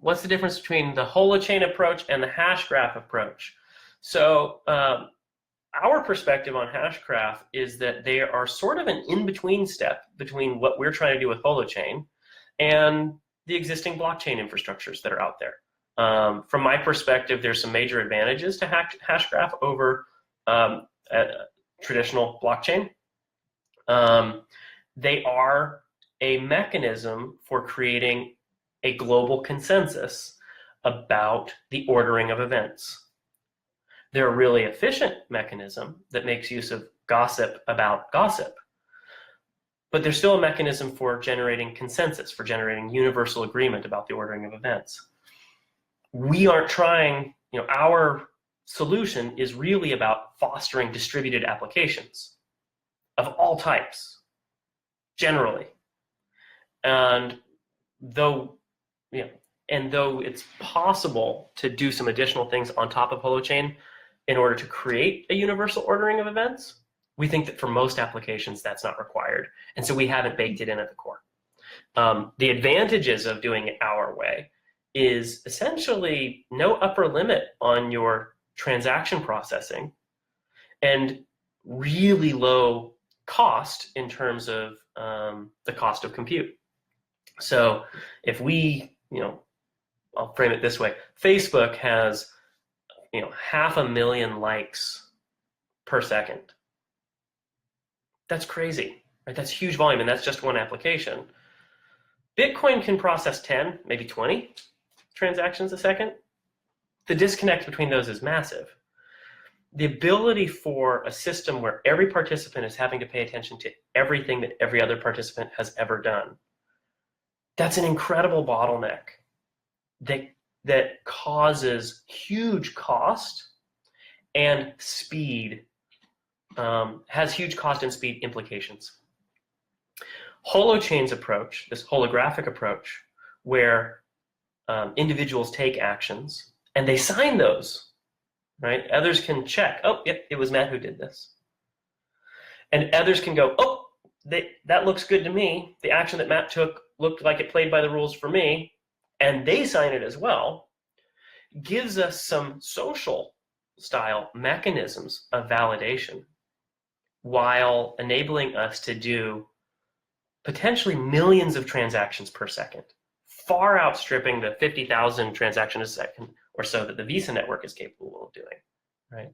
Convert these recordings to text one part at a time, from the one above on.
what's the difference between the Holochain approach and the Hashgraph approach? So our perspective on Hashgraph is that they are sort of an in-between step between what we're trying to do with Holochain and the existing blockchain infrastructures that are out there. From my perspective, there's some major advantages to Hashgraph over traditional blockchain. They are a mechanism for creating a global consensus about the ordering of events. They're a really efficient mechanism that makes use of gossip about gossip. But they're still a mechanism for generating consensus, for generating universal agreement about the ordering of events. We aren't trying, our solution is really about fostering distributed applications of all types, generally. And though it's possible to do some additional things on top of Holochain in order to create a universal ordering of events, we think that for most applications that's not required. And so we haven't baked it in at the core. The advantages of doing it our way is essentially no upper limit on your transaction processing and really low cost in terms of the cost of compute. So if we, I'll frame it this way, Facebook has, 500,000 likes per second. That's crazy, right? That's huge volume, and that's just one application. Bitcoin can process 10, maybe 20 transactions a second. The disconnect between those is massive. The ability for a system where every participant is having to pay attention to everything that every other participant has ever done, that's an incredible bottleneck that causes huge cost and speed, has huge cost and speed implications. Holochain's approach, this holographic approach, where individuals take actions and they sign those, right? Others can check, oh, yep, it was Matt who did this. And others can go, oh, that looks good to me. The action that Matt took looked like it played by the rules for me, and they sign it as well, gives us some social style mechanisms of validation while enabling us to do potentially millions of transactions per second, far outstripping the 50,000 transactions a second or so that the Visa network is capable of doing, right?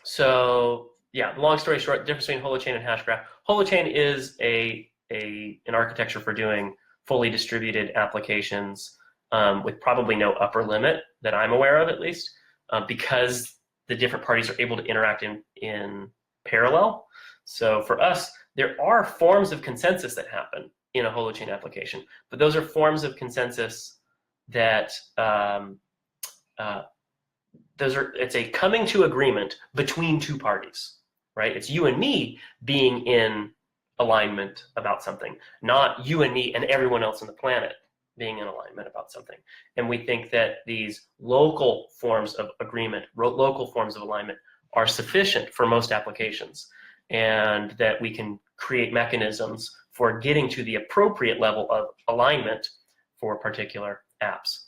So yeah, long story short, the difference between Holochain and Hashgraph. Holochain is an architecture for doing fully distributed applications with probably no upper limit that I'm aware of, at least, because the different parties are able to interact in parallel. So for us, there are forms of consensus that happen in a Holochain application, but those are forms of consensus that it's a coming to agreement between two parties, right? It's you and me being in alignment about something, not you and me and everyone else on the planet being in alignment about something. And we think that these local forms of agreement, local forms of alignment are sufficient for most applications, and that we can create mechanisms for getting to the appropriate level of alignment for particular apps.